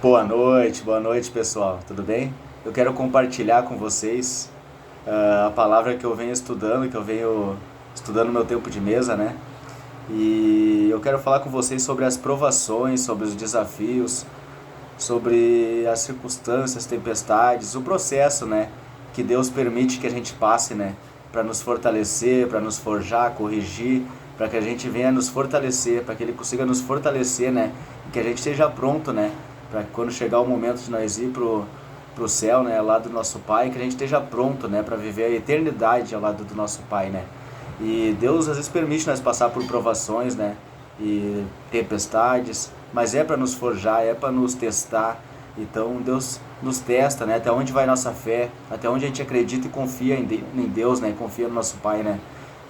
Boa noite pessoal, tudo bem? Eu quero compartilhar com vocês a palavra que eu venho estudando, no meu tempo de mesa, né? E eu quero falar com vocês sobre as provações, sobre os desafios, sobre as circunstâncias, tempestades, o processo, né? Que Deus permite que a gente passe, né? Para nos fortalecer, para nos forjar, corrigir, para que a gente venha nos fortalecer, para que Ele consiga nos fortalecer, né? E que a gente esteja pronto, né? Para quando chegar o momento de nós ir pro céu, né? Ao lado do nosso Pai, que a gente esteja pronto, né? Para viver a eternidade ao lado do nosso Pai, né? E Deus às vezes permite nós passar por provações, né? E tempestades, mas é para nos forjar, é para nos testar. Então Deus nos testa, né? Até onde vai nossa fé, até onde a gente acredita e confia em Deus, né? Confia no nosso Pai, né?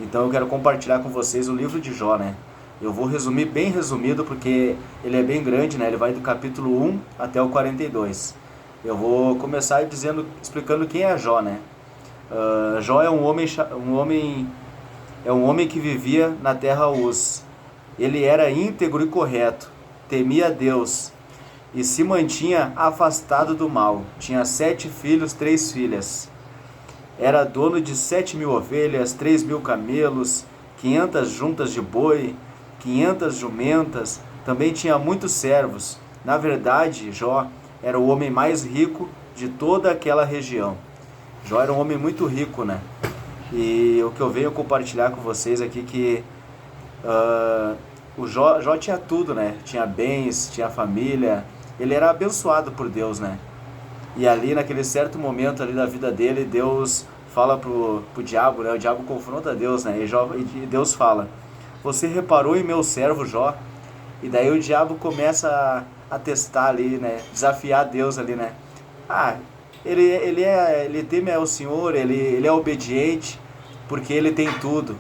Então eu quero compartilhar com vocês o livro de Jó, né? Eu vou resumir bem resumido porque ele é bem grande, né? Ele vai do capítulo 1 até o 42. Eu vou começar explicando quem é Jó, né? Jó é um homem que vivia na terra Uz. Ele era íntegro e correto, temia Deus e se mantinha afastado do mal. Tinha 7 filhos, 3 filhas. Era dono de 7.000 ovelhas, 3.000 camelos, 500 juntas de boi, 500 jumentas. Também tinha muitos servos. Na verdade, Jó era o homem mais rico de toda aquela região. Jó era um homem muito rico, né? E o que eu venho compartilhar com vocês aqui que o Jó tinha tudo, né? Tinha bens, tinha família. Ele era abençoado por Deus, né? E ali, naquele certo momento ali da vida dele, Deus fala pro diabo, né? O diabo confronta Deus, né? E Deus fala: você reparou em meu servo Jó? E daí o diabo começa a testar ali, né? Desafiar Deus ali, né? Ele teme ao Senhor, ele é obediente porque ele tem tudo.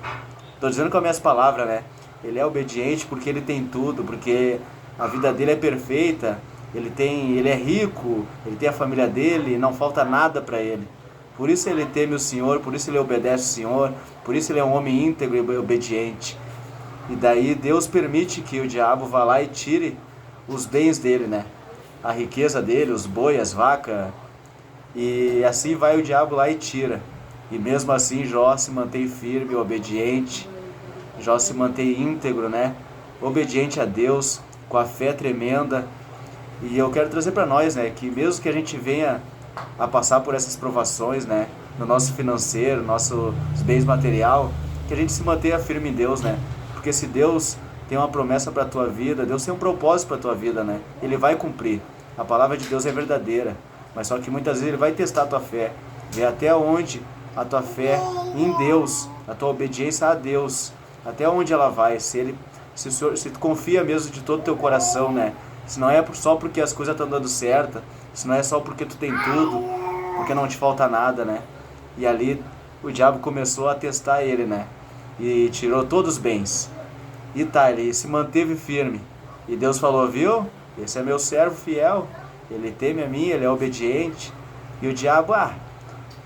Tô dizendo com as minhas palavras, né? Ele é obediente porque ele tem tudo, porque a vida dele é perfeita. Ele é rico, ele tem a família dele, não falta nada para ele. Por isso ele teme o Senhor, por isso ele obedece o Senhor, por isso ele é um homem íntegro e obediente. E daí Deus permite que o diabo vá lá e tire os bens dele, né? A riqueza dele, os bois, as vacas. E assim vai o diabo lá e tira. E mesmo assim Jó se mantém firme, obediente. Jó se mantém íntegro, né? Obediente a Deus, com a fé tremenda. E eu quero trazer para nós, né, que mesmo que a gente venha a passar por essas provações, né, no nosso financeiro, nossos bens material, que a gente se mantenha firme em Deus, né? Porque se Deus tem uma promessa para a tua vida, Deus tem um propósito para a tua vida, né? Ele vai cumprir. A palavra de Deus é verdadeira, mas só que muitas vezes Ele vai testar a tua fé, ver até onde a tua fé em Deus, a tua obediência a Deus, até onde ela vai, se tu confia mesmo de todo o teu coração, né? Se não é só porque as coisas estão dando certo, se não é só porque tu tem tudo, porque não te falta nada, né? E ali o diabo começou a testar ele, né? E tirou todos os bens. E tá, ele se manteve firme. E Deus falou, viu? Esse é meu servo fiel, ele teme a mim, ele é obediente. E o diabo,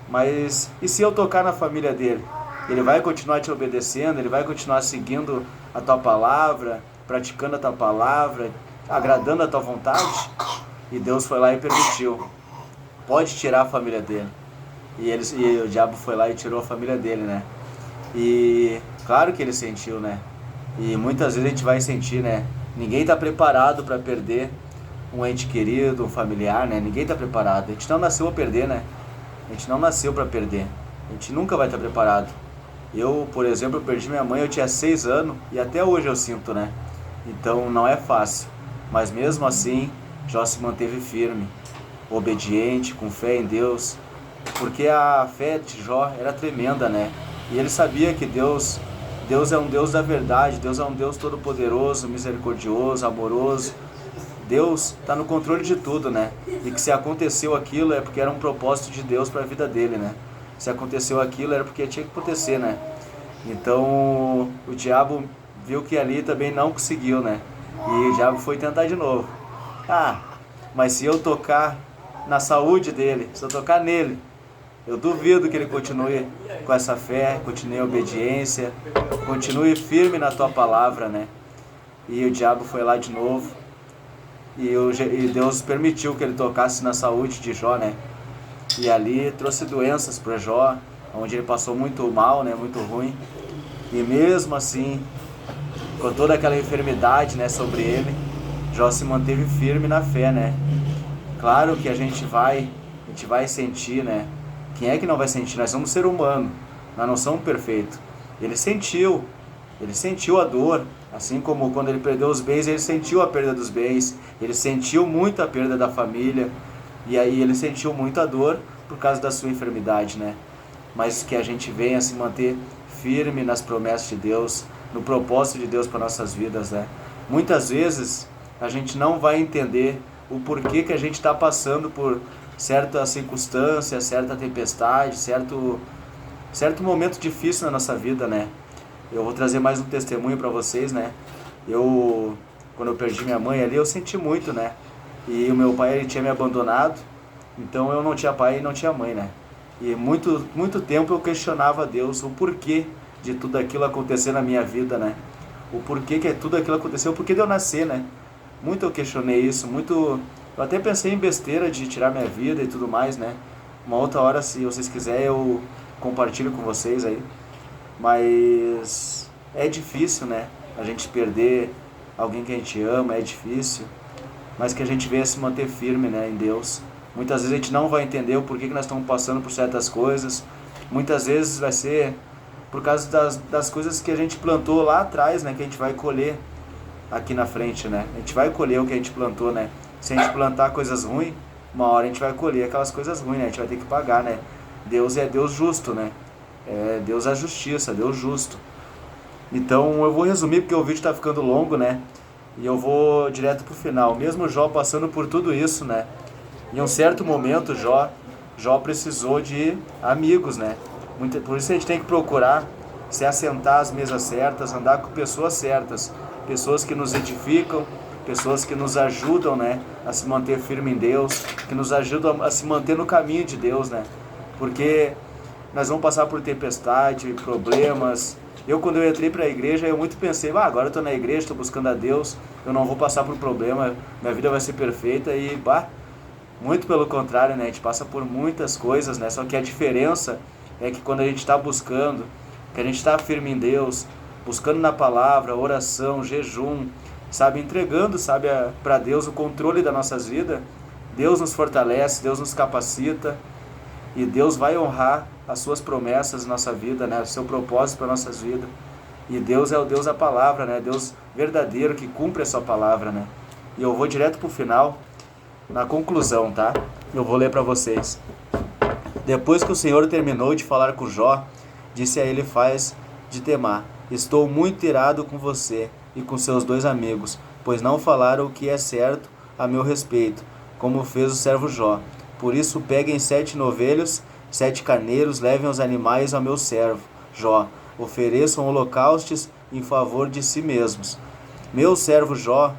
mas e se eu tocar na família dele? Ele vai continuar te obedecendo, ele vai continuar seguindo a tua palavra, praticando a tua palavra, agradando a tua vontade? E Deus foi lá e permitiu. Pode tirar a família dele. E o diabo foi lá e tirou a família dele, né? E claro que ele sentiu, né? E muitas vezes a gente vai sentir, né? Ninguém está preparado para perder um ente querido, um familiar, né? Ninguém está preparado. A gente não nasceu a perder, né? A gente não nasceu para perder. A gente nunca vai estar preparado. Eu, por exemplo, perdi minha mãe, eu tinha 6 anos e até hoje eu sinto, né? Então não é fácil. Mas mesmo assim, Jó se manteve firme, obediente, com fé em Deus, porque a fé de Jó era tremenda, né? E ele sabia que Deus é um Deus da verdade, Deus é um Deus todo-poderoso, misericordioso, amoroso. Deus está no controle de tudo, né? E que se aconteceu aquilo é porque era um propósito de Deus para a vida dele, né? Se aconteceu aquilo era porque tinha que acontecer, né? Então o diabo viu que ali também não conseguiu, né? E o diabo foi tentar de novo. Mas se eu tocar na saúde dele, se eu tocar nele, eu duvido que ele continue com essa fé, continue em obediência, continue firme na tua palavra, né? E o diabo foi lá de novo e Deus permitiu que ele tocasse na saúde de Jó, né? E ali trouxe doenças para Jó, onde ele passou muito mal, né? Muito ruim. E mesmo assim, com toda aquela enfermidade, né, sobre ele, Jó se manteve firme na fé, né? Claro que a gente vai sentir, né? Quem é que não vai sentir? Nós somos ser humano, nós não somos perfeitos. Ele sentiu a dor, assim como quando ele perdeu os bens, ele sentiu a perda dos bens, ele sentiu muito a perda da família, e aí ele sentiu muita dor por causa da sua enfermidade, né? Mas que a gente venha se manter firme nas promessas de Deus, no propósito de Deus para nossas vidas, né? Muitas vezes a gente não vai entender o porquê que a gente está passando por certa circunstância, certa tempestade, certo momento difícil na nossa vida, né? Eu vou trazer mais um testemunho para vocês, né? Quando eu perdi minha mãe ali, eu senti muito, né? E o meu pai, ele tinha me abandonado, então eu não tinha pai e não tinha mãe, né? E muito tempo eu questionava a Deus o porquê de tudo aquilo acontecer na minha vida, né? O porquê que tudo aquilo aconteceu, o porquê de eu nascer, né? Muito eu questionei isso, eu até pensei em besteira de tirar minha vida e tudo mais, né? Uma outra hora, se vocês quiserem, eu compartilho com vocês aí. Mas é difícil, né? A gente perder alguém que a gente ama, é difícil. Mas que a gente venha se manter firme, né, em Deus. Muitas vezes a gente não vai entender o porquê que nós estamos passando por certas coisas. Muitas vezes vai ser por causa das coisas que a gente plantou lá atrás, né? Que a gente vai colher aqui na frente, né? A gente vai colher o que a gente plantou, né? Se a gente plantar coisas ruins, uma hora a gente vai colher aquelas coisas ruins, né? A gente vai ter que pagar, né? Deus é Deus justo, né? É Deus a justiça, Deus justo. Então eu vou resumir porque o vídeo está ficando longo, né? E eu vou direto pro final. Mesmo Jó passando por tudo isso, né? Em um certo momento, Jó precisou de amigos, né? Por isso a gente tem que procurar se assentar às mesas certas, andar com pessoas certas, pessoas que nos edificam, pessoas que nos ajudam, né, a se manter firme em Deus, que nos ajudam a se manter no caminho de Deus, né? Porque nós vamos passar por tempestade, problemas. Quando eu entrei para a igreja, eu muito pensei, agora eu estou na igreja, estou buscando a Deus, eu não vou passar por problema, minha vida vai ser perfeita e, muito pelo contrário, né? A gente passa por muitas coisas, né? Só que a diferença é que quando a gente está buscando, que a gente está firme em Deus, buscando na palavra, oração, jejum, sabe, entregando, sabe, para Deus o controle das nossas vidas, Deus nos fortalece, Deus nos capacita e Deus vai honrar as suas promessas na nossa vida, né? O seu propósito para nossas vidas. E Deus é o Deus da palavra, né? Deus verdadeiro que cumpre a sua palavra, né? E eu vou direto para o final, na conclusão, tá? Eu vou ler para vocês. Depois que o Senhor terminou de falar com Jó, disse a Elifaz de Temá: estou muito irado com você e com seus 2 amigos, pois não falaram o que é certo a meu respeito, como fez o servo Jó. Por isso peguem 7 novelhos, 7 carneiros, levem os animais ao meu servo Jó, ofereçam holocaustos em favor de si mesmos. Meu servo Jó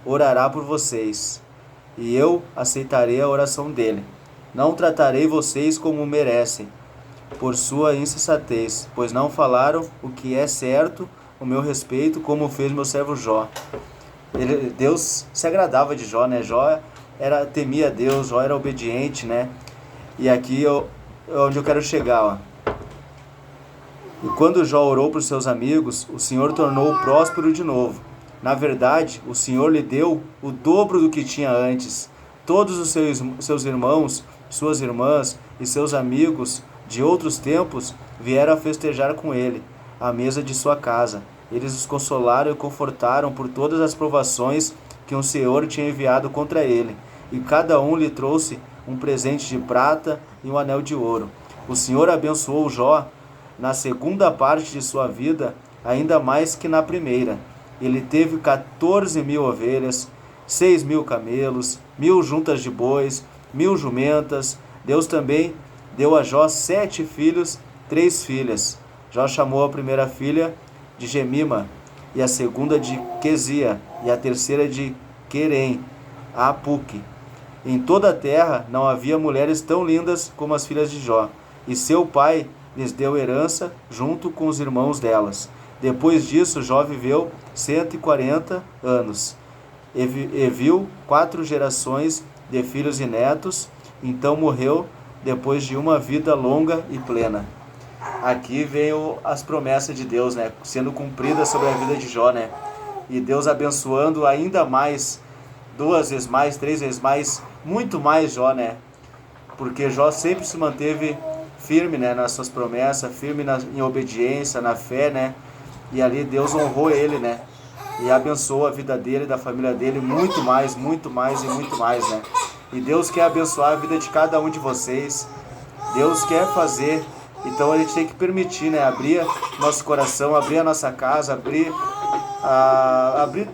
orará por vocês, e eu aceitarei a oração dele. Não tratarei vocês como merecem, por sua insensatez, pois não falaram o que é certo o meu respeito, como fez meu servo Jó. Deus se agradava de Jó, né? Jó temia Deus, Jó era obediente, né? E aqui onde eu quero chegar, ó. E quando Jó orou para os seus amigos, o Senhor tornou-o próspero de novo. Na verdade, o Senhor lhe deu o dobro do que tinha antes. Todos os seus irmãos, suas irmãs e seus amigos de outros tempos vieram a festejar com ele, à mesa de sua casa. Eles os consolaram e confortaram por todas as provações que o Senhor tinha enviado contra ele, e cada um lhe trouxe um presente de prata e um anel de ouro. O Senhor abençoou Jó na segunda parte de sua vida, ainda mais que na primeira. Ele teve 14.000 ovelhas, 6.000 camelos, 1.000 juntas de bois, 1.000 jumentas. Deus também deu a Jó 7 filhos, 3 filhas. Jó chamou a primeira filha de Gemima, e a segunda de Quezia, e a terceira de Querem, a Apuque. Em toda a terra não havia mulheres tão lindas como as filhas de Jó, e seu pai lhes deu herança junto com os irmãos delas. Depois disso, Jó viveu 140 anos e viu 4 gerações de filhos e netos, então morreu depois de uma vida longa e plena. Aqui veio as promessas de Deus, né, sendo cumpridas sobre a vida de Jó, né, e Deus abençoando ainda mais, 2 vezes mais, 3 vezes mais, muito mais Jó, né, porque Jó sempre se manteve firme, né, nas suas promessas, firme em obediência, na fé, né, e ali Deus honrou ele, né, e abençoou a vida dele e da família dele muito mais e muito mais, né, e Deus quer abençoar a vida de cada um de vocês, Deus quer fazer, então a gente tem que permitir, né, abrir nosso coração, abrir a nossa casa, abrir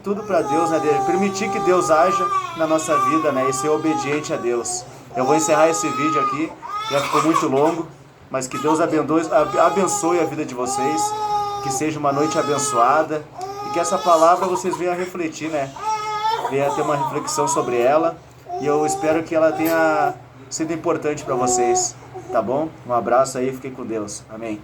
tudo para Deus, né, permitir que Deus haja na nossa vida, né, e ser obediente a Deus. Eu vou encerrar esse vídeo aqui, já ficou muito longo, mas que Deus abençoe a vida de vocês, que seja uma noite abençoada, e que essa palavra vocês venham a refletir, né, venham a ter uma reflexão sobre ela, e eu espero que ela tenha sido importante para vocês, tá bom? Um abraço aí, fiquem com Deus, amém.